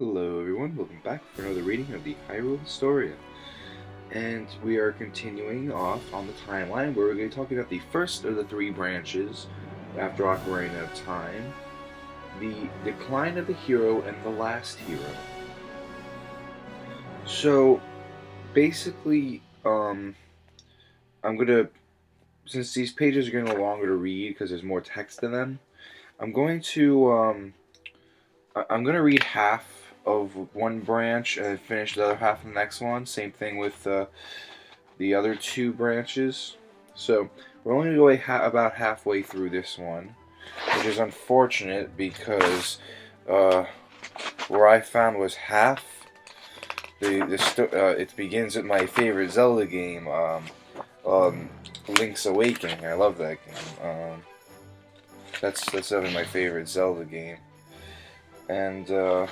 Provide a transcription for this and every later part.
Hello everyone, welcome back for another reading of the Hyrule Historia. And we are continuing off on the timeline where we're going to be talking about the first of the three branches after Ocarina of Time, the decline of the hero and the last hero. So basically, I'm gonna, since these pages are getting longer to read because there's more text in them, I'm going to read half of one branch and finish the other half of the next one. Same thing with the other two branches. So we're only going to go about halfway through this one, which is unfortunate because where I found was half. It begins with my favorite Zelda game, Link's Awakening. I love that game. That's definitely my favorite Zelda game. And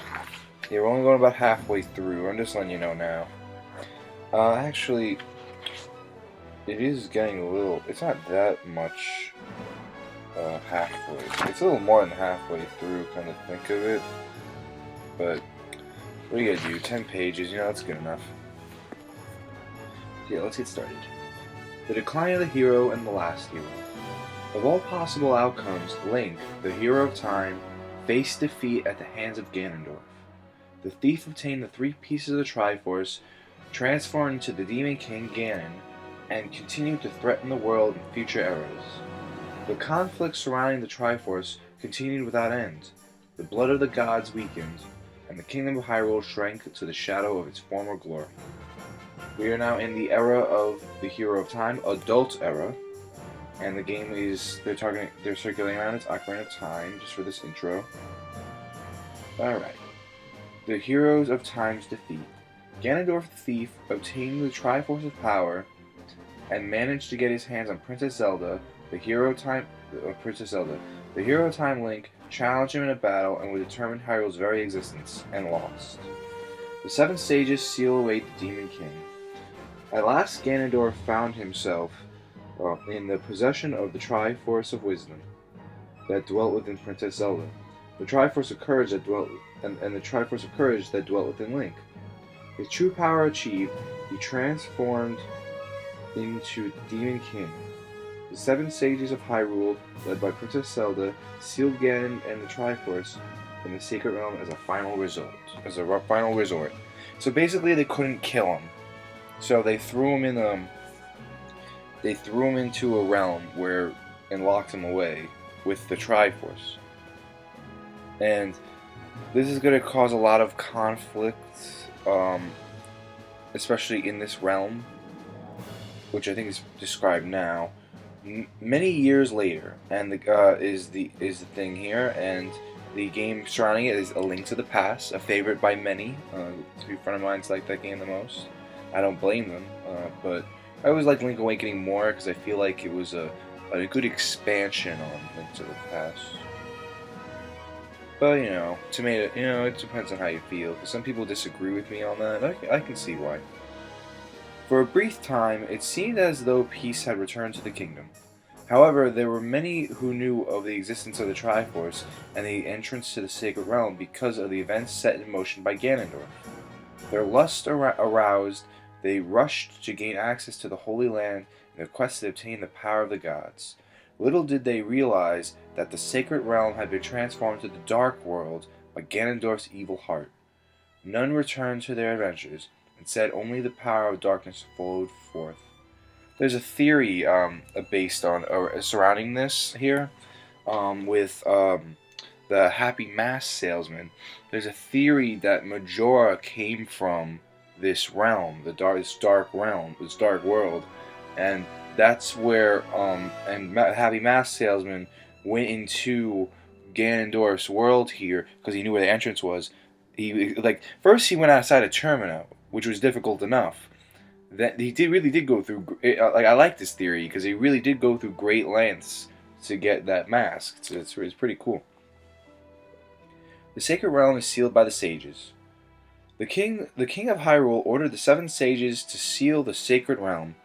yeah, we're only going about halfway through. I'm just letting you know now. Actually, it is getting a little. It's not that much halfway. It's a little more than halfway through, kind of think of it. But what are you gonna do? 10 pages, that's good enough. Yeah, let's get started. The decline of the hero and the last hero. Of all possible outcomes, Link, the hero of time, faced defeat at the hands of Ganondorf. The thief obtained the three pieces of the Triforce, transformed into the Demon King Ganon, and continued to threaten the world in future eras. The conflict surrounding the Triforce continued without end. The blood of the gods weakened, and the kingdom of Hyrule shrank to the shadow of its former glory. We are now in the era of the Hero of Time, Adult Era, and the game is they're circulating around its Ocarina of Time just for this intro. Alright. The Heroes of Time's defeat. Ganondorf the Thief obtained the Triforce of Power and managed to get his hands on Princess Zelda. The hero of time Link challenged him in a battle and would determine Hyrule's very existence, and lost. The seven sages seal await the Demon King. At last Ganondorf found himself in the possession of the Triforce of Wisdom that dwelt within Princess Zelda, the Triforce of Courage that dwelt the Triforce of Courage that dwelt within Link. His true power achieved, he transformed into the Demon King. The seven sages of Hyrule, led by Princess Zelda, sealed Ganon and the Triforce in the Sacred Realm as a final resort. So basically, they couldn't kill him, so they threw him in They threw him into a realm and locked him away with the Triforce. And this is going to cause a lot of conflict, especially in this realm, which I think is described now. Many years later, and is the thing here, and the game surrounding it is A Link to the Past, a favorite by many. Two friends of mine like that game the most. I don't blame them, but I always liked Link Awakening more because I feel like it was a good expansion on Link to the Past. But it depends on how you feel. Because some people disagree with me on that. I can see why. For a brief time, it seemed as though peace had returned to the kingdom. However, there were many who knew of the existence of the Triforce and the entrance to the Sacred Realm because of the events set in motion by Ganondorf. Their lust aroused, they rushed to gain access to the Holy Land in a quest to obtain the power of the gods. Little did they realize that the Sacred Realm had been transformed to the Dark World by Ganondorf's evil heart. None returned to their adventures. Instead, only the power of darkness flowed forth. There's a theory based on surrounding this here with the Happy Mask salesman. There's a theory that Majora came from this realm, this dark world, and that's where Happy Mask salesman went into Ganondorf's world here because he knew where the entrance was. First he went outside of Termina, which was difficult enough. That he really did go through. I like this theory because he really did go through great lengths to get that mask. It's pretty cool. The Sacred Realm is sealed by the sages. The king of Hyrule ordered the seven sages to seal the Sacred Realm.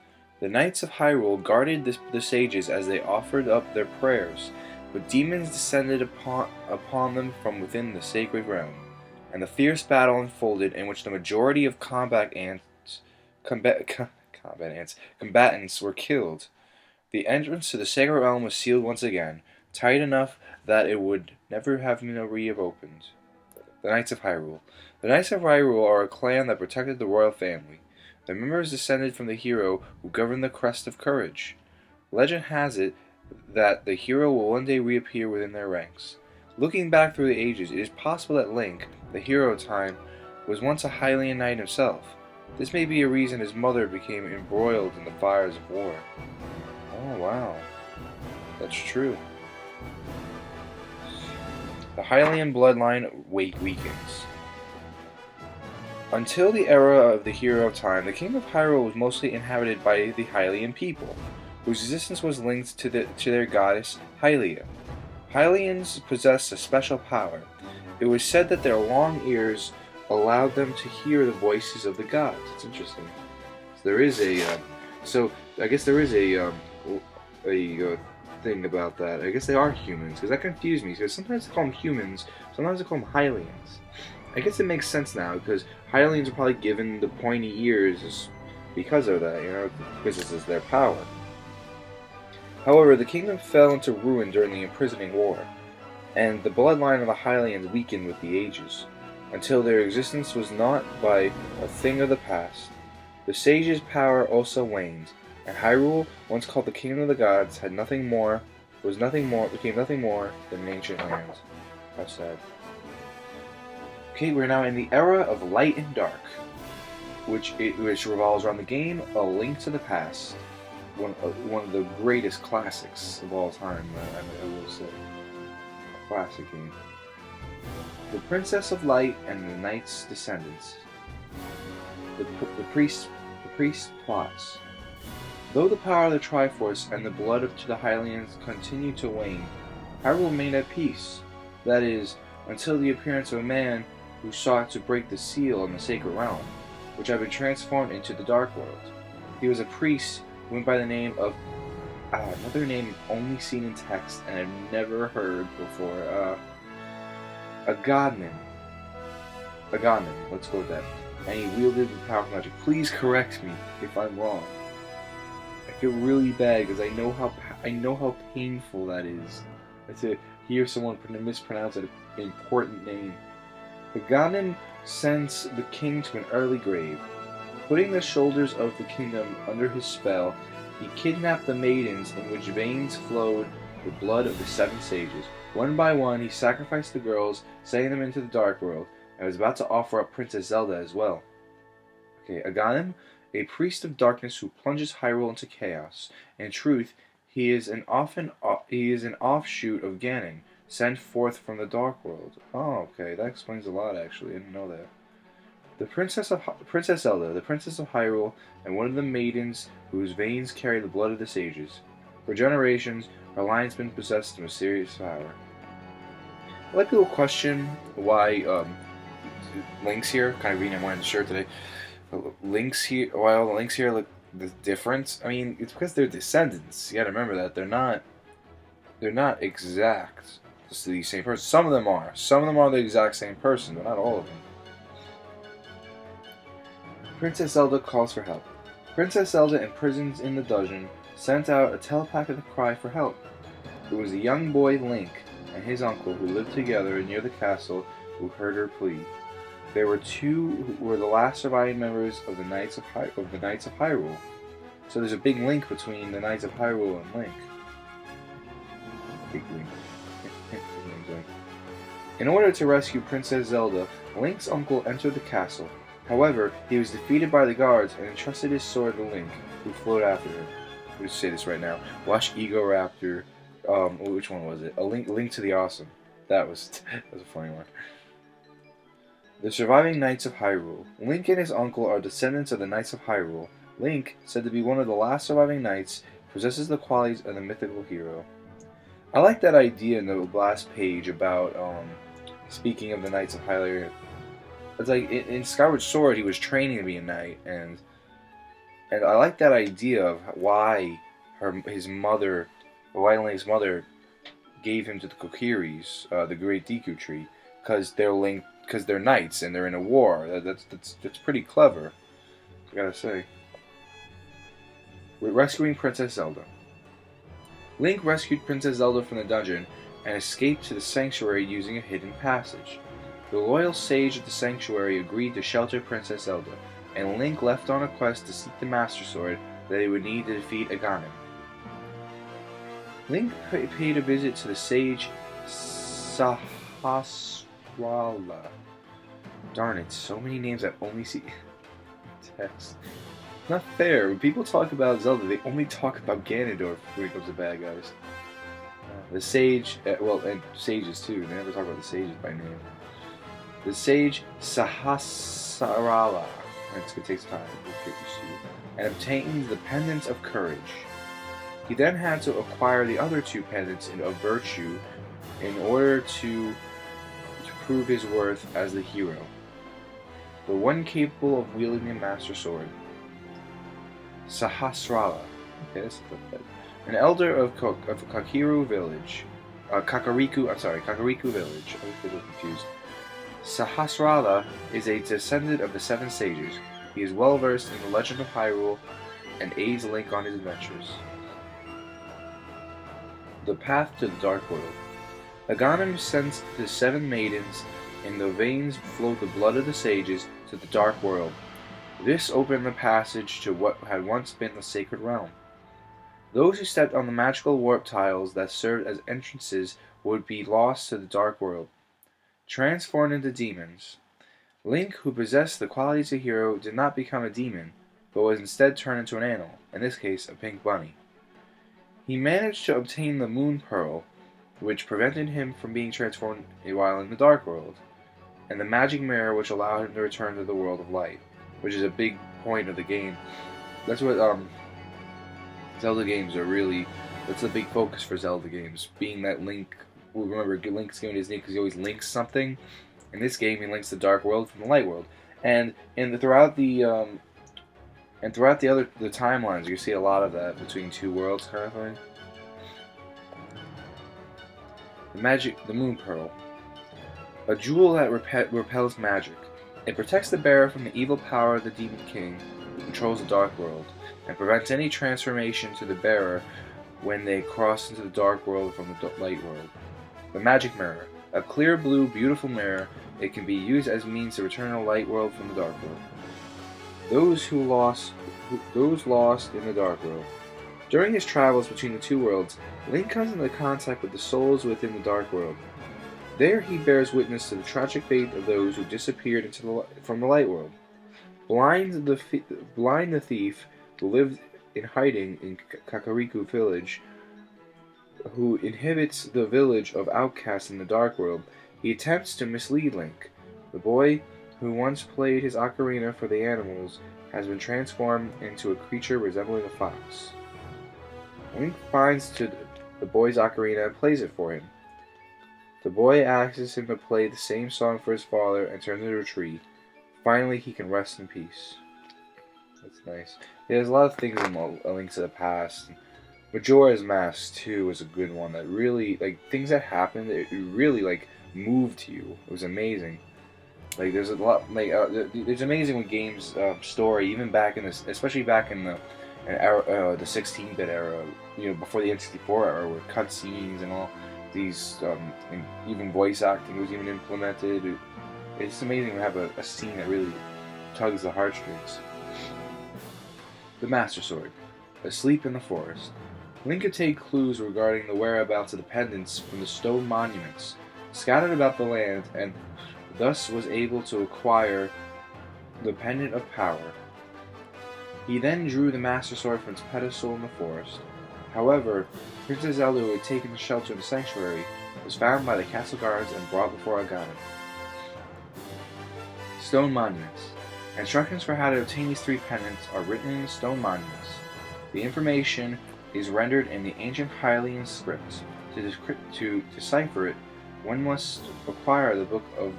The knights of Hyrule guarded the sages as they offered up their prayers, but demons descended upon them from within the Sacred Realm. and the fierce battle unfolded in which the majority of combatants were killed. The entrance to the Sacred Realm was sealed once again, tight enough that it would never have been reopened. The Knights of Hyrule. The Knights of Hyrule are a clan that protected the royal family. Their members descended from the hero who governed the Crest of Courage. Legend has it that the hero will one day reappear within their ranks. Looking back through the ages, it is possible that Link, the hero of time, was once a Hylian knight himself. This may be a reason his mother became embroiled in the fires of war. Oh wow, that's true. The Hylian bloodline weakens. Until the era of the Hero of Time, the Kingdom of Hyrule was mostly inhabited by the Hylian people, whose existence was linked to their goddess Hylia. Hylians possessed a special power. It was said that their long ears allowed them to hear the voices of the gods. It's interesting. I guess there is a thing about that. I guess they are humans, because that confused me. Because sometimes they call them humans, sometimes they call them Hylians. I guess it makes sense now, because Hylians are probably given the pointy ears because of that, because this is their power. However, the kingdom fell into ruin during the imprisoning war, and the bloodline of the Hylians weakened with the ages, until their existence was not by a thing of the past. The sage's power also waned, and Hyrule, once called the Kingdom of the Gods, became nothing more than an ancient land. How sad. Okay, we're now in the era of Light and Dark, which revolves around the game A Link to the Past, one of the greatest classics of all time. I will say, a classic game. The Princess of Light and the Knight's Descendants. The priest plots. Though the power of the Triforce and the blood to the Hylians continued to wane, Hyrule remained at peace. That is, until the appearance of a man who sought to break the seal in the Sacred Realm, which had been transformed into the Dark World. He was a priest who went by the name of another name only seen in text and I've never heard before. Aghanim. Let's go with that. And he wielded the powerful magic. Please correct me if I'm wrong. I feel really bad because I know how painful that is to hear someone mispronounce an important name. Aghanim sends the king to an early grave. Putting the shoulders of the kingdom under his spell, he kidnapped the maidens in which veins flowed the blood of the 7 sages. One by one, he sacrificed the girls, sending them into the Dark World, and was about to offer up Princess Zelda as well. Okay, Aghanim, a priest of darkness who plunges Hyrule into chaos. In truth, he is an offshoot of Ganon, sent forth from the Dark World. Oh, okay, that explains a lot. Actually, I didn't know that. Princess Zelda, the Princess of Hyrule, and one of the maidens whose veins carry the blood of the sages. For generations, her line has been possessed of mysterious power. A lot of people question why Link's here. Kind of reading, I'm wearing the shirt today. Link's here. Why all the Links here look different? I mean, it's because they're descendants. You got to remember that they're not exact. Just the same person. Some of them are. Some of them are the exact same person, but not all of them. Princess Zelda calls for help. Princess Zelda, imprisoned in the dungeon, sent out a telepathic cry for help. It was a young boy, Link, and his uncle, who lived together near the castle, who heard her plea. There were two who were the last surviving members of the Knights of Hyrule. So there's a big link between the Knights of Hyrule and Link. Big link. In order to rescue Princess Zelda, Link's uncle entered the castle. However, he was defeated by the guards and entrusted his sword to Link, who flowed after him. Let me say this right now. Watch Ego Raptor. Which one was it? A Link to the Awesome. That was a funny one. The surviving Knights of Hyrule. Link and his uncle are descendants of the Knights of Hyrule. Link, said to be one of the last surviving knights, possesses the qualities of the mythical hero. I like that idea in the last page about speaking of the Knights of Hyrule. It's like in Skyward Sword, he was training to be a knight, and I like that idea of why Link's mother gave him to the Kokiris, the Great Deku Tree, because because they're knights and they're in a war. That's pretty clever, I gotta say. Rescuing Princess Zelda. Link rescued Princess Zelda from the dungeon and escaped to the sanctuary using a hidden passage. The loyal sage of the sanctuary agreed to shelter Princess Zelda, and Link left on a quest to seek the Master Sword that he would need to defeat Ganon. Link paid a visit to the sage Sahasrara. Darn it, so many names I only see text. Not fair. When people talk about Zelda, they only talk about Ganondorf when it comes to bad guys. The sage, and sages too. They never talk about the sages by name. The sage Sahasrara. It's gonna take some time to get used to. And obtains the Pendants of Courage. He then had to acquire the other two pendants of virtue in order to prove his worth as the hero. The one capable of wielding a Master Sword. Sahasrara. Okay, that's good. An elder of Kakariku Village. Kakariku Village. I was a little confused. Sahasrara is a descendant of the Seven Sages. He is well versed in the legend of Hyrule and aids Link on his adventures. The Path to the Dark World. Ganon sent the seven maidens, in the veins flowed the blood of the sages, to the Dark World. This opened the passage to what had once been the Sacred Realm. Those who stepped on the magical warp tiles that served as entrances would be lost to the Dark World. Transformed into demons, Link, who possessed the qualities of a hero, did not become a demon, but was instead turned into an animal, in this case a pink bunny. He managed to obtain the Moon Pearl, which prevented him from being transformed while in the Dark World, and the Magic Mirror, which allowed him to return to the world of light, which is a big point of the game. That's what Zelda games are really. That's a big focus for Zelda games, being that Link. Well, remember, Link's giving his name because he always links something. In this game, he links the Dark World from the Light World, and throughout the timelines, you see a lot of that between two worlds, kind of thing. The Moon Pearl, a jewel that repels magic. It protects the bearer from the evil power of the Demon King, who controls the Dark World, and prevents any transformation to the bearer when they cross into the Dark World from the Light World. The Magic Mirror, a clear blue, beautiful mirror. It can be used as means to return a light world from the Dark World. Those lost in the Dark World. During his travels between the two worlds, Link comes into contact with the souls within the Dark World. There he bears witness to the tragic fate of those who disappeared from the Light World. Blind the thief, who lived in hiding in Kakariku Village, who inhabits the village of outcasts in the Dark World, he attempts to mislead Link. The boy, who once played his ocarina for the animals, has been transformed into a creature resembling a fox. Link finds the boy's ocarina and plays it for him. The boy asks him to play the same song for his father and turns into a tree. Finally, he can rest in peace. That's nice. Yeah, there's a lot of things in A Link to the Past. Majora's Mask, too, was a good one that really, things that happened, it really, moved you. It was amazing. There's a lot, it's amazing when games, story, even back in this, especially back in the 16-bit era, before the N64 era, where cutscenes and all these, and even voice acting was even implemented. It's amazing to have a scene that really tugs the heartstrings. The Master Sword, asleep in the forest. Link could take clues regarding the whereabouts of the pendants from the stone monuments scattered about the land, and thus was able to acquire the Pendant of Power. He then drew the Master Sword from its pedestal in the forest. However, Princess Zelda, who had taken shelter in the sanctuary, was found by the castle guards and brought before Ganon. Stone Monuments. Instructions for how to obtain these three pendants are written in the stone monuments. The information is rendered in the ancient Hylian script. To decipher it, one must acquire the Book of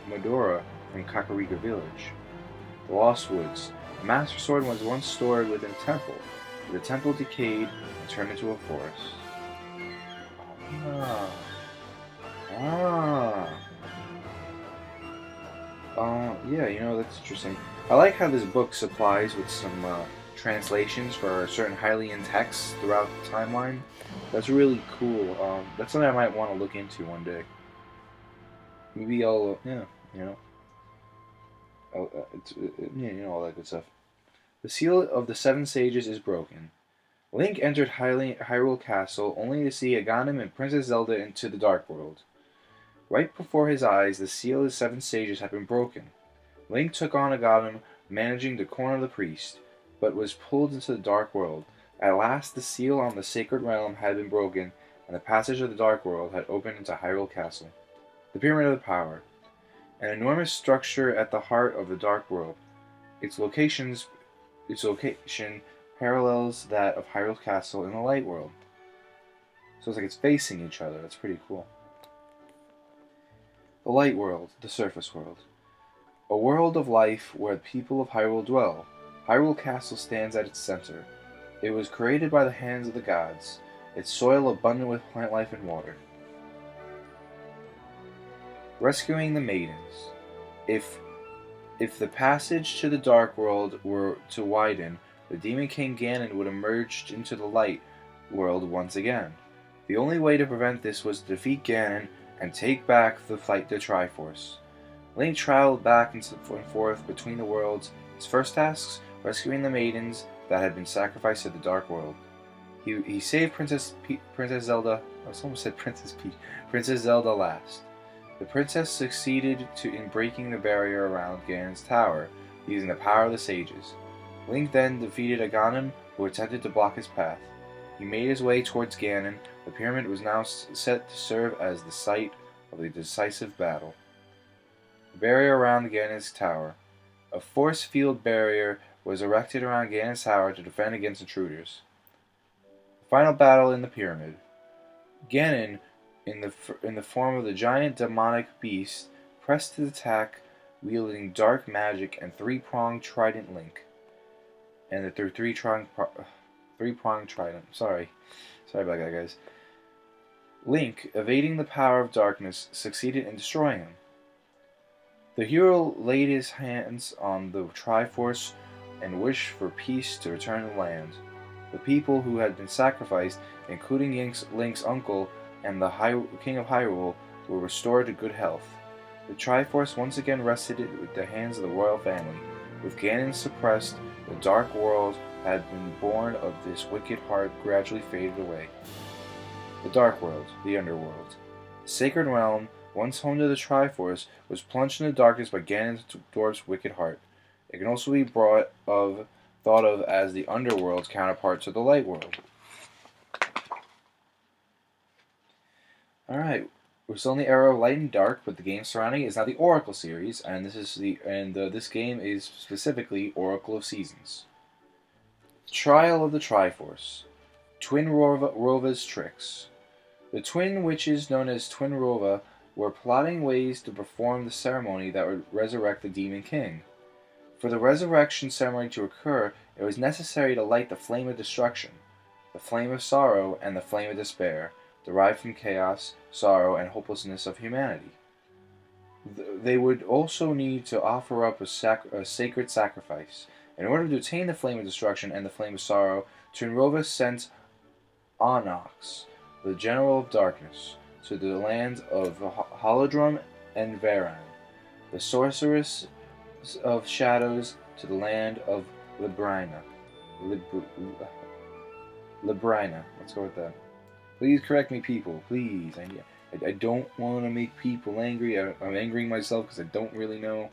Medora from Kakariko Village. The Lost Woods. The Master Sword was once stored within a temple. The temple decayed and turned into a forest. Yeah, that's interesting. I like how this book supplies with some translations for certain Hylian texts throughout the timeline. That's really cool. That's something I might want to look into one day. Maybe yeah, you know, yeah, all that good stuff. The seal of the seven sages is broken. Link entered Hyrule Castle only to see Aghanim and Princess Zelda into the Dark World. Right before his eyes, the seal of the seven sages had been broken. Link took on Aghanim, managing to corner the priest, but was pulled into the Dark World. At last, the seal on the Sacred Realm had been broken, and the passage of the Dark World had opened into Hyrule Castle. The Pyramid of the Power, an enormous structure at the heart of the Dark World. Its location parallels that of Hyrule Castle in the Light World. So it's like it's facing each other. That's pretty cool. The Light World, the Surface World. A world of life where the people of Hyrule dwell. Hyrule Castle stands at its center. It was created by the hands of the gods, its soil abundant with plant life and water. Rescuing the maidens. If the passage to the Dark World were to widen, the Demon King Ganon would emerge into the Light World once again. The only way to prevent this was to defeat Ganon and take back the Triforce. Link traveled back and forth between the worlds. His first tasks, rescuing the maidens that had been sacrificed to the Dark World. He saved Princess Zelda. I almost said Princess Peach. Princess Zelda last. The princess succeeded in breaking the barrier around Ganon's tower, using the power of the sages. Link then defeated Aghanim, who attempted to block his path. He made his way towards Ganon. The pyramid was now set to serve as the site of the decisive battle. The barrier around Ganon's tower. A force field barrier was erected around Ganon's tower to defend against intruders. The final battle in the pyramid. Ganon, in the form of the giant demonic beast, pressed his attack, wielding dark magic and three-pronged trident Link. And the three-pronged trident. Sorry about that, guys. Link, evading the power of darkness, succeeded in destroying him. The hero laid his hands on the Triforce and wished for peace to return to the land. The people who had been sacrificed, including Link's uncle and the King of Hyrule, were restored to good health. The Triforce once again rested with the hands of the royal family. With Ganon suppressed, the Dark World had been born of this wicked heart gradually faded away. The Dark World, the Underworld. The Sacred Realm, once home to the Triforce, was plunged into darkness by Ganondorf's wicked heart. It can also be thought of as the Underworld's counterpart to the Light World. Alright, we're still in the era of Light and Dark, but the game surrounding it is now the Oracle series, and this game is specifically Oracle of Seasons. Trial of the Triforce. Twin Rova's tricks. The twin witches known as Twin Rova were plotting ways to perform the ceremony that would resurrect the Demon King. For the resurrection ceremony to occur, it was necessary to light the flame of destruction, the flame of sorrow, and the flame of despair, derived from chaos, sorrow, and hopelessness of humanity. They would also need to offer up a sacred sacrifice. In order to attain the flame of destruction and the flame of sorrow, Twin Rova sent Onox, the General of Darkness, to the land of Holodrum and Varan, the Sorceress of Shadows to the land of Librina. Librina. Let's go with that. Please correct me, people. Please. I don't want to make people angry. I'm angering myself because I don't really know.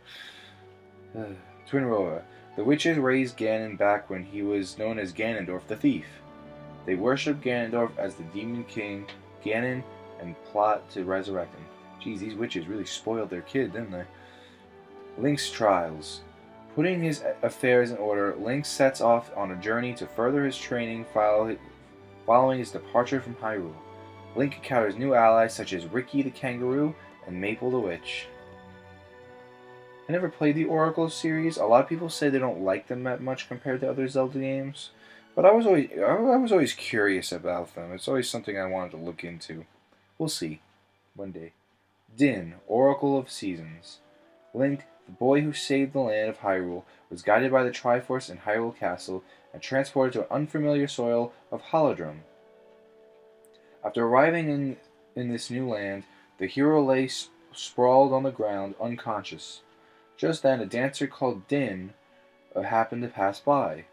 Twin Rova. The witches raised Ganon back when he was known as Ganondorf the Thief. They worship Ganondorf as the Demon King, Ganon, and plot to resurrect him. Geez, these witches really spoiled their kid, didn't they? Link's trials. Putting his affairs in order, Link sets off on a journey to further his training following his departure from Hyrule. Link encounters new allies such as Ricky the Kangaroo and Maple the Witch. I never played the Oracle series. A lot of people say they don't like them that much compared to other Zelda games, but I was always curious about them. It's always something I wanted to look into. We'll see, one day. Din, Oracle of Seasons. Link, the boy who saved the land of Hyrule, was guided by the Triforce in Hyrule Castle and transported to an unfamiliar soil of Holodrum. After arriving in this new land, the hero lay sprawled on the ground, unconscious. Just then, a dancer called Din happened to pass by.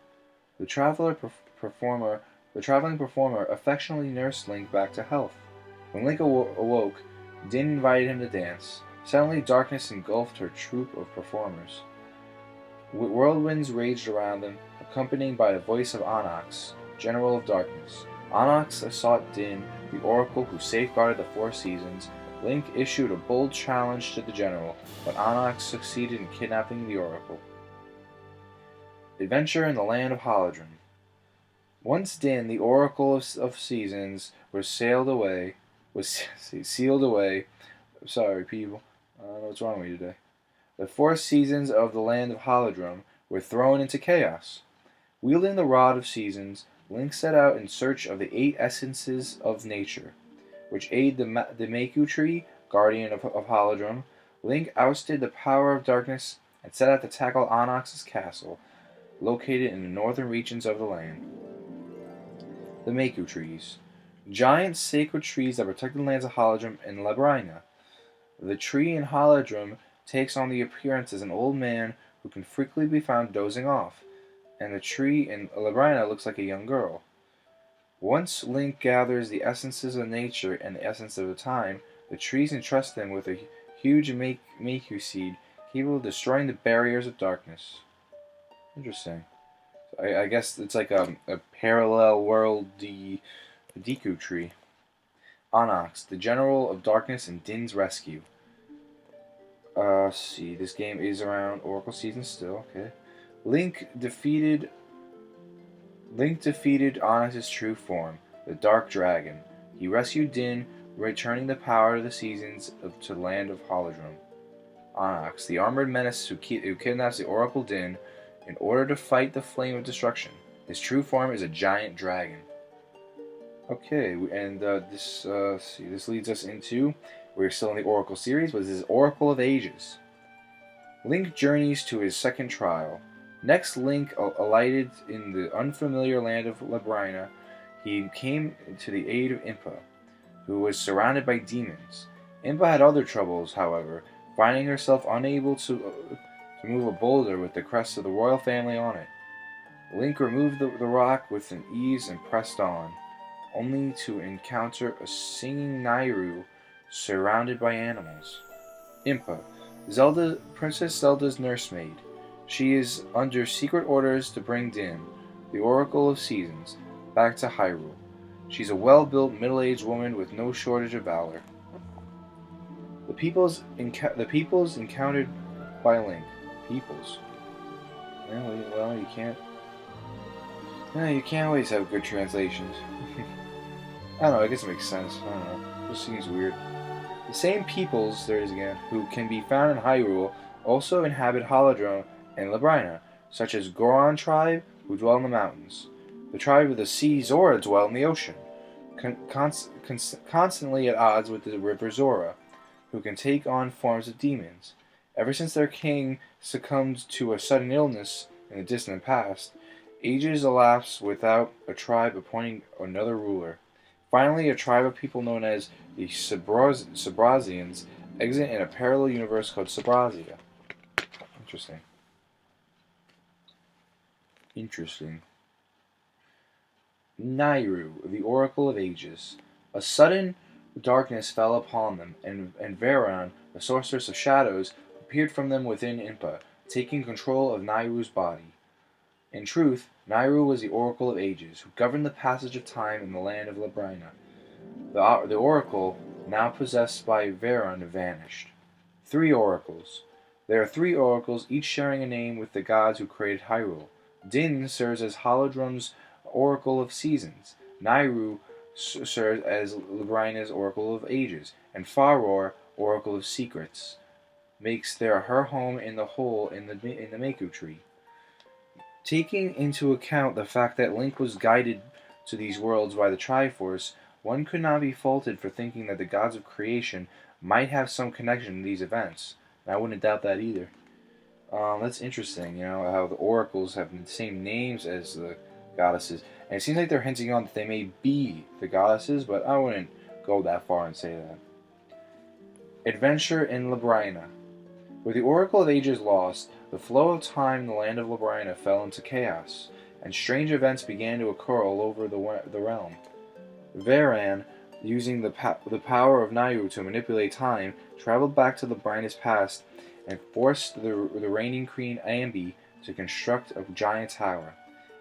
The performer, the traveling performer, affectionately nursed Link back to health. When Link awoke, Din invited him to dance. Suddenly, darkness engulfed her troupe of performers. Whirlwinds raged around them, accompanied by the voice of Onyx, General of Darkness. Onyx sought Din, the oracle who safeguarded the four seasons. Link issued a bold challenge to the general, but Onyx succeeded in kidnapping the oracle. Adventure in the land of Holodrum. Once Din, the oracle of seasons, was sealed away. Sorry, people. I don't know what's wrong with me today. The four seasons of the land of Holodrum were thrown into chaos. Wielding the Rod of Seasons, Link set out in search of the 8 essences of nature, which aid the Maku Tree, guardian of Holodrum. Link ousted the power of darkness and set out to tackle Onyx's castle, located in the northern regions of the land. The Maku Trees. Giant sacred trees that protect the lands of Holodrum and Labrina. The tree in Holodrum takes on the appearance as an old man who can frequently be found dozing off, and the tree in Labrina looks like a young girl. Once Link gathers the essences of nature and the essence of the time, the trees entrust him with a huge Maku seed capable of destroying the barriers of darkness. Interesting. I guess it's like a parallel world Deku tree. Onyx, the General of Darkness and Din's rescue. Let's see. This game is around Oracle Season still. Okay. Link defeated Onyx's true form, the Dark Dragon. He rescued Din, returning the power of the seasons to the land of Holodrum. Onyx, the armored menace who kidnaps the Oracle Din in order to fight the Flame of Destruction. His true form is a giant dragon. Okay, and this leads us into, we're still in the Oracle series, but this is Oracle of Ages. Link journeys to his second trial. Next, Link alighted in the unfamiliar land of Labrina. He came to the aid of Impa, who was surrounded by demons. Impa had other troubles, however, finding herself unable to move a boulder with the crest of the royal family on it. Link removed the rock with an ease and pressed on, only to encounter a singing Nayru surrounded by animals. Impa, Princess Zelda's nursemaid. She is under secret orders to bring Din, the Oracle of Seasons, back to Hyrule. She's a well-built, middle-aged woman with no shortage of valor. The peoples encountered by Link. Peoples. Well, you can't. You can't always have good translations. I don't know. I guess it makes sense. I don't know. It just seems weird. The same peoples, there it is again, who can be found in Hyrule, also inhabit Holodrum and Labrina, such as Goron tribe, who dwell in the mountains. The tribe of the Sea Zora dwell in the ocean, constantly at odds with the river Zora, who can take on forms of demons. Ever since their king succumbed to a sudden illness in the distant past, ages elapsed without a tribe appointing another ruler. Finally, a tribe of people known as the Sabrazians exist in a parallel universe called Sabrazia. Interesting. Nayru, the Oracle of Ages. A sudden darkness fell upon them, and Veron, the Sorceress of Shadows, appeared from them within Impa, taking control of Nayru's body. In truth, Nayru was the Oracle of Ages, who governed the passage of time in the land of Labrina. The Oracle, now possessed by Veron, vanished. 3 Oracles. There are 3 Oracles, each sharing a name with the gods who created Hyrule. Din serves as Holodrum's Oracle of Seasons. Nayru serves as Labrina's Oracle of Ages, and Faror, Oracle of Secrets, makes her home in the hole in the Maku Tree. Taking into account the fact that Link was guided to these worlds by the Triforce, one could not be faulted for thinking that the gods of creation might have some connection to these events. I wouldn't doubt that either. That's interesting, how the oracles have the same names as the goddesses. And it seems like they're hinting on that they may be the goddesses, but I wouldn't go that far and say that. Adventure in Labrina. With the Oracle of Ages lost, the flow of time in the land of Labrina fell into chaos, and strange events began to occur all over the realm. Varan, using the power of Nairu to manipulate time, traveled back to Labrina's past and forced the reigning queen Ambi to construct a giant tower.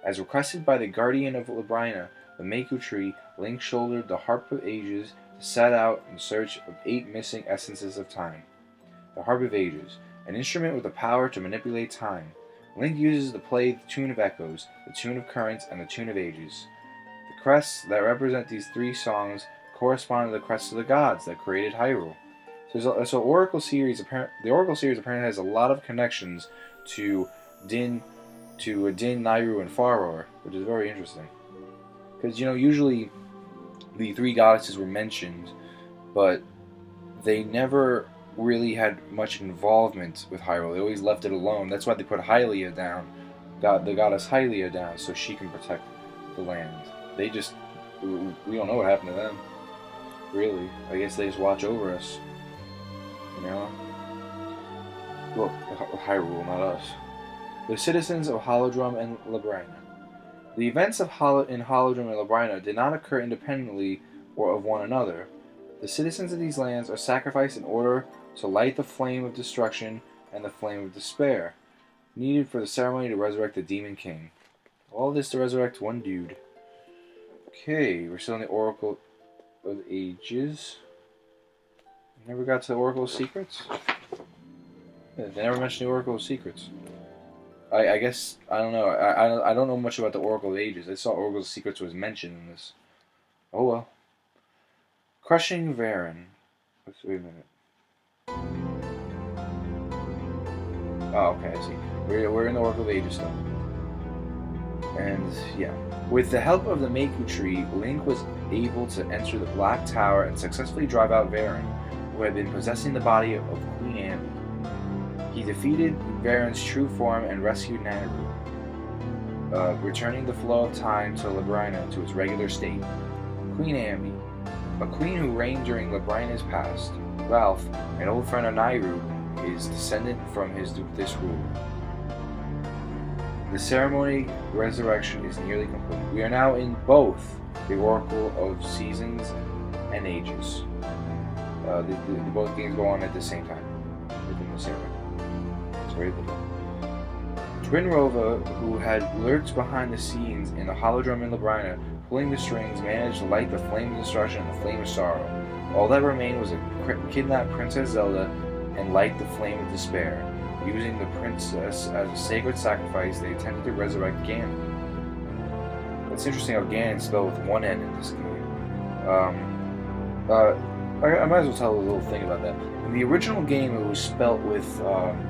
As requested by the guardian of Labrina, the Maku tree, Link shouldered the Harp of Ages to set out in search of 8 missing essences of time. The Harp of Ages, an instrument with the power to manipulate time. Link uses to play the Tune of Echoes, the Tune of Currents, and the Tune of Ages. The crests that represent these 3 songs correspond to the crests of the gods that created Hyrule. So Oracle series, the Oracle series apparently has a lot of connections to Din, Nairu, and Faror, which is very interesting. Because usually the 3 goddesses were mentioned, but they never really had much involvement with Hyrule. They always left it alone. That's why they put Hylia down, the goddess Hylia down, so she can protect the land. We don't know what happened to them. Really, I guess they just watch over us. Well, Hyrule, not us. The citizens of Holodrum and Labrina. The events in Holodrum and Labrina did not occur independently or of one another. The citizens of these lands are sacrificed in order to light the flame of destruction and the flame of despair, needed for the ceremony to resurrect the Demon King. All this to resurrect one dude. Okay, we're still in the Oracle of Ages. Never got to the Oracle of Secrets? Yeah, they never mentioned the Oracle of Secrets. I guess, I don't know. I don't know much about the Oracle of Ages. I saw Oracle of Secrets was mentioned in this. Oh well. Crushing Varan. Wait a minute. Oh, okay, I see. We're in the Oracle of Ages still. And, yeah. With the help of the Maku tree, Link was able to enter the Black Tower and successfully drive out Varan, who had been possessing the body of Queen Ambi. He defeated Varan's true form and rescued Nairu, returning the flow of time to Labrina to its regular state. Queen Ambi, a queen who reigned during Labrina's past. Ralph, an old friend of Nairu, is descendant from this ruler. The ceremony resurrection is nearly complete. We are now in both the Oracle of Seasons and Ages. Both games go on at the same time within the ceremony. It's very little. Twinrova, who had lurked behind the scenes in the Holodrum in Labrina, pulling the strings, managed to light the flame of destruction and the flame of sorrow. All that remained was to kidnap Princess Zelda and light the flame of despair. Using the princess as a sacred sacrifice, they attempted to resurrect Ganon. It's interesting how Ganon's spelled with one N in this game. I might as well tell a little thing about that. In the original game, it was spelled with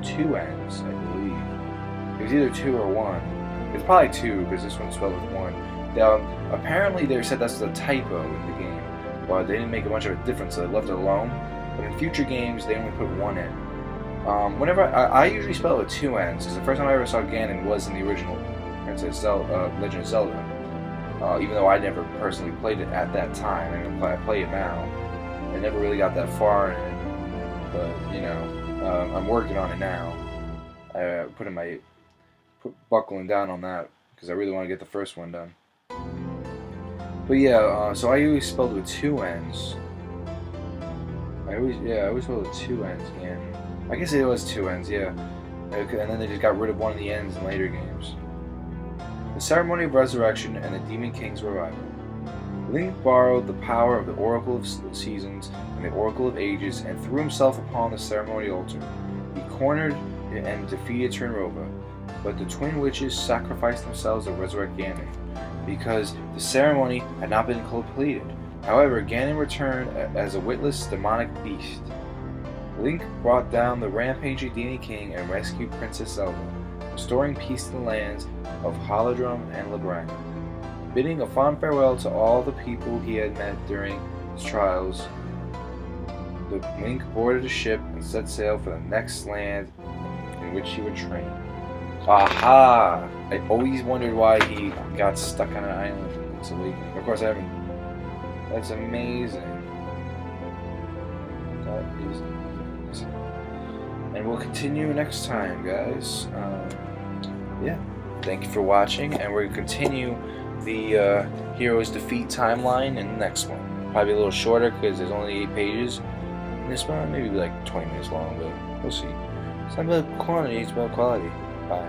2 N's, I believe. It was either 2 or 1. It's probably 2 because this one's spelled with 1. Apparently, they said that's a typo in the game. Well, they didn't make a much of a difference, so they left it alone. But in future games, they only put 1 N. Whenever I usually spell it with 2 N's, because the first time I ever saw Ganon was in the original Legend of Zelda. Even though I never personally played it at that time, I play it now. I never really got that far in it, but I'm working on it now. Buckling down on that because I really want to get the first one done. But yeah, so I always spelled it with 2 N's. I always spelled it with 2 N's again. I guess it was 2 N's, yeah. And then they just got rid of one of the N's in later games. The Ceremony of Resurrection and the Demon King's Revival. Link borrowed the power of the Oracle of Seasons and the Oracle of Ages and threw himself upon the ceremony altar. He cornered and defeated Twinrova, but the twin witches sacrificed themselves to resurrect Ganon, because the ceremony had not been completed. However, Ganon returned as a witless demonic beast. Link brought down the rampaging Demon King and rescued Princess Zelda, restoring peace to the lands of Holodrum and Labrina. Bidding a fond farewell to all the people he had met during his trials, Link boarded a ship and set sail for the next land in which he would train. Aha! I always wondered why he got stuck on an island in Link's Awakening. Of course, I haven't. That's amazing. That is amazing. And we'll continue next time, guys. Yeah. Thank you for watching, and we're going to continue the Heroes Defeat timeline in the next one. Probably a little shorter because there's only 8 pages. In this one, maybe like 20 minutes long, but we'll see. It's not about quantity, it's about quality. Bye.